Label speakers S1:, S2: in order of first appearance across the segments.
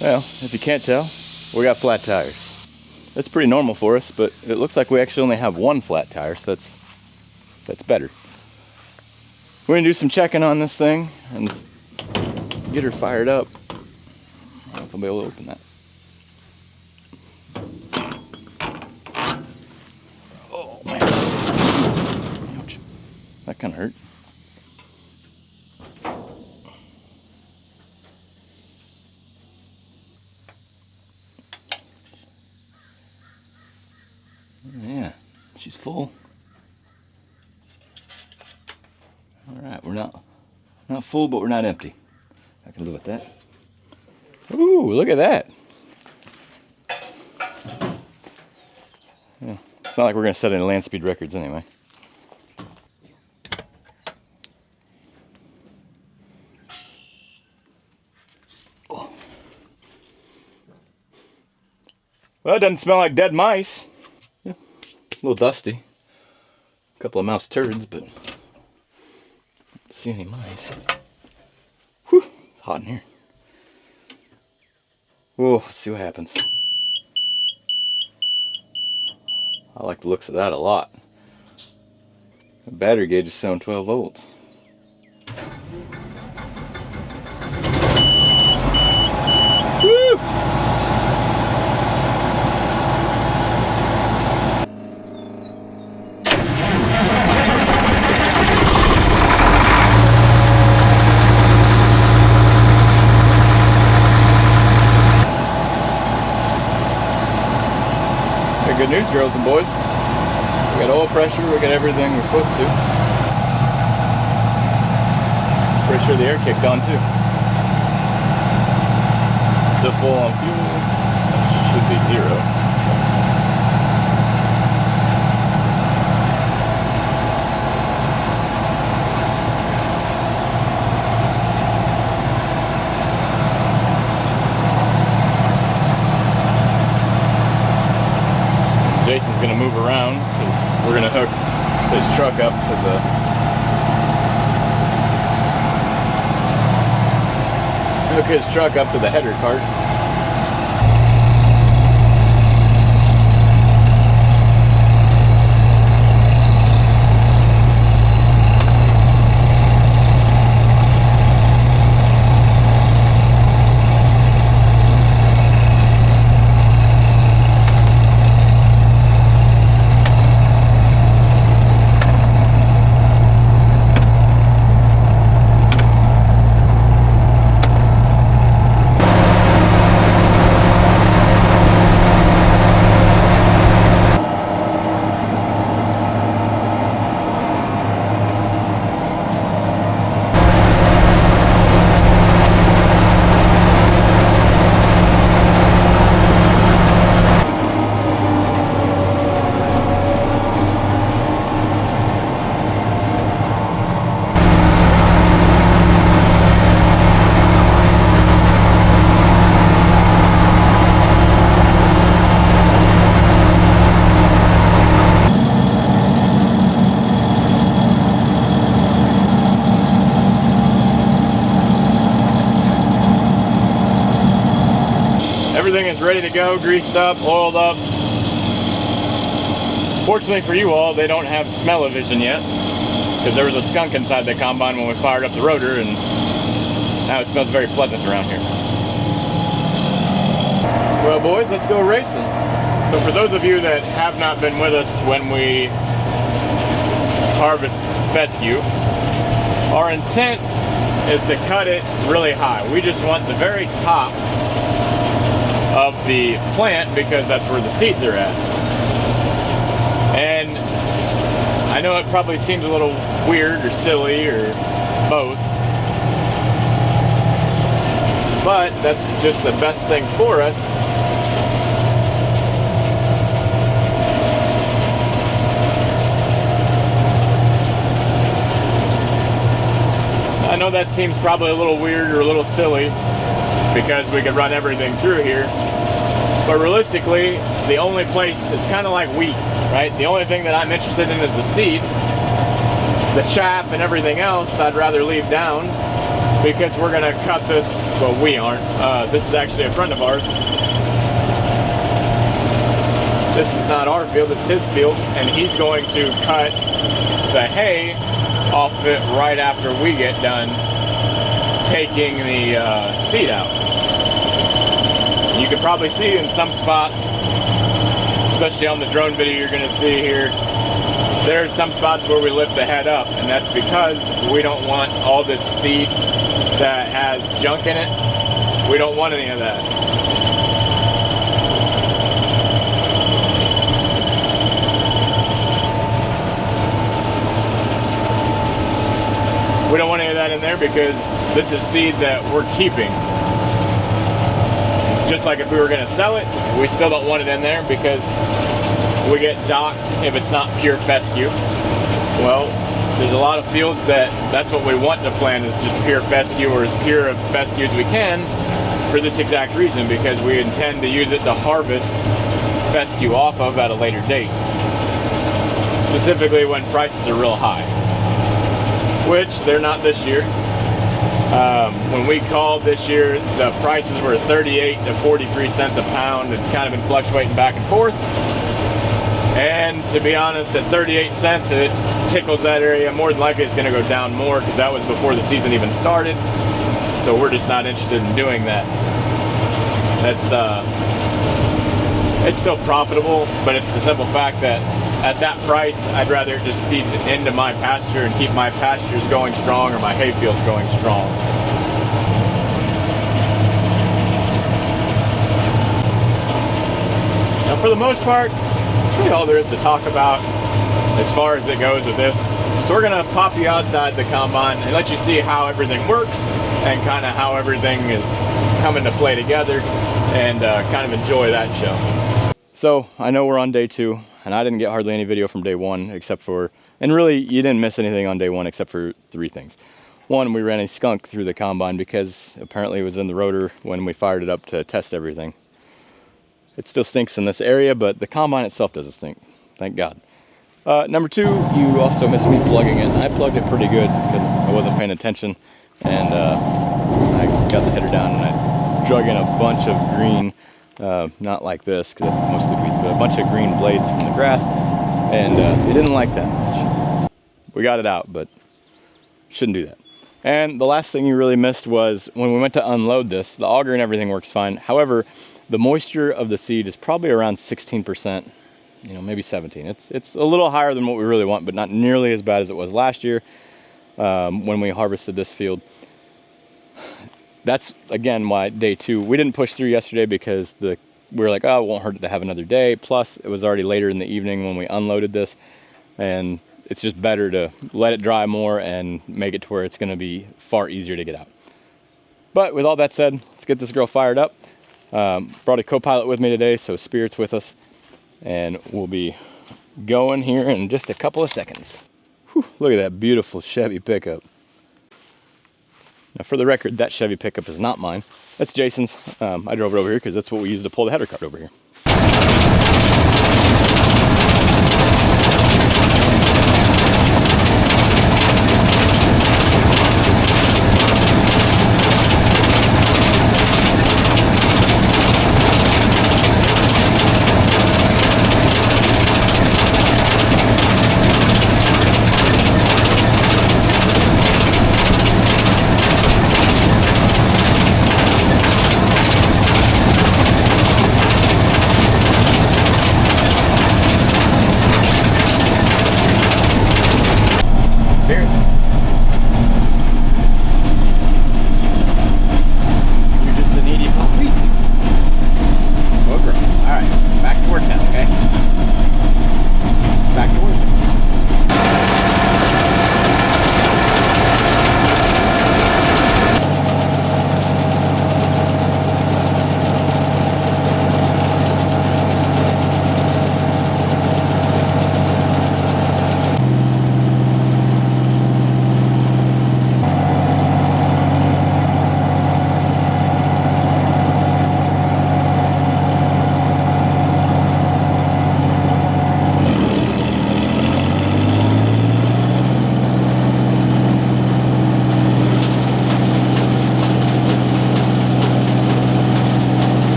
S1: Well, if you can't tell, we got flat tires. That's pretty normal for us, but it looks like we actually only have one flat tire, so that's better. We're gonna do some checking on this thing and get her fired up. I don't know if I'll be able to open that. Oh man. Ouch. That kind of hurt. Yeah, she's full. Alright, we're not full, but we're not empty. I can live with that. Ooh, look at that. Yeah, it's not like we're going to set any land speed records anyway. Oh. Well, it doesn't smell like dead mice. Yeah, a little dusty. A couple of mouse turds, but I don't see any mice. Whew, it's hot in here. Whoa, let's see what happens. I like the looks of that a lot. The battery gauge is showing 12 volts. Woo! Good news, girls and boys. We got oil pressure, we got everything we're supposed to. Pretty sure the air kicked on too. So full on fuel, should be 0. Jason's going to move around because we're going to hook his truck up to the header cart. Everything is ready to go, greased up, oiled up. Fortunately for you all, they don't have smell-o-vision yet, because there was a skunk inside the combine when we fired up the rotor, and now it smells very pleasant around here. Well boys, let's go racing. So for those of you that have not been with us when we harvest fescue, our intent is to cut it really high. We just want the very top of the plant because that's where the seeds are at. And I know it probably seems a little weird or silly or both, but that's just the best thing for us. I know that seems probably a little weird or a little silly because we could run everything through here, but realistically the only place, it's kind of like wheat, right? The only thing that I'm interested in is the seed. The chaff and everything else I'd rather leave down, because we're gonna cut this. Well, we aren't. This is actually a friend of ours. This is not our field, it's his field, and he's going to cut the hay off of it right after we get done taking the seed out. You can probably see in some spots, especially on the drone video you're gonna see here, there's some spots where we lift the head up, and that's because we don't want all this seed that has junk in it. We don't want any of that. We don't want any of that in there because this is seed that we're keeping. Just like if we were gonna sell it, we still don't want it in there because we get docked if it's not pure fescue. Well, there's a lot of fields that's what we want to plant, is just pure fescue, or as pure of fescue as we can, for this exact reason, because we intend to use it to harvest fescue off of at a later date. Specifically when prices are real high, which they're not this year. When we called this year, the prices were 38 to 43 cents a pound and kind of been fluctuating back and forth. And to be honest, at 38 cents, it tickles that area. More than likely it's gonna go down more because that was before the season even started. So we're just not interested in doing that. It's still profitable, but it's the simple fact that at that price, I'd rather just seed into my pasture and keep my pastures going strong, or my hayfields going strong. Now, for the most part, that's really all there is to talk about as far as it goes with this. So we're gonna pop you outside the combine and let you see how everything works and kind of how everything is coming to play together, and kind of enjoy that show. So I know we're on day 2, and I didn't get hardly any video from day 1 except for, and really you didn't miss anything on day 1 except for 3 things. 1, we ran a skunk through the combine because apparently it was in the rotor when we fired it up to test everything. It still stinks in this area, but the combine itself doesn't stink, thank God. Number 2, you also missed me plugging it. I plugged it pretty good because I wasn't paying attention, and I got the header down and I drug in a bunch of green, not like this because that's mostly weeds, but a bunch of green blades from the grass, and it didn't like that much. We got it out, but shouldn't do that. And the last thing you really missed was when we went to unload this, the auger and everything works fine. However, the moisture of the seed is probably around 16%, you know, maybe 17. It's a little higher than what we really want, but not nearly as bad as it was last year when we harvested this field. That's, again, why day 2, we didn't push through yesterday because we were like, oh, it won't hurt to have another day. Plus, it was already later in the evening when we unloaded this, and it's just better to let it dry more and make it to where it's going to be far easier to get out. But with all that said, let's get this girl fired up. Brought a co-pilot with me today, so Spirit's with us, and we'll be going here in just a couple of seconds. Whew, look at that beautiful Chevy pickup. Now, for the record, that Chevy pickup is not mine. That's Jason's. I drove it over here because that's what we used to pull the header cart over here.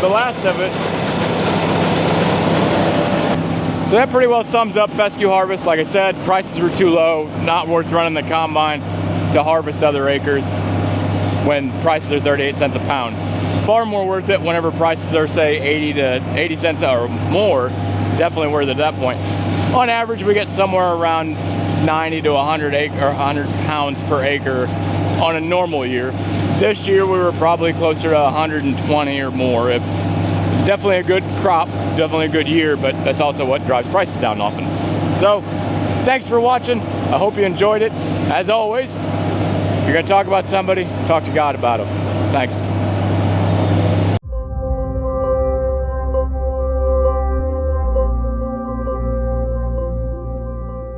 S1: the last of it. So that pretty well sums up fescue harvest. Like I said, prices were too low, not worth running the combine to harvest other acres when prices are 38 cents a pound. Far more worth it whenever prices are, say, 80 cents or more. Definitely worth it at that point. On average, we get somewhere around 90 to 100 pounds per acre on a normal year. This year we were probably closer to 120 or more. It's definitely a good crop, definitely a good year, but that's also what drives prices down often. So, thanks for watching. I hope you enjoyed it. As always, if you're gonna talk about somebody, talk to God about them. Thanks.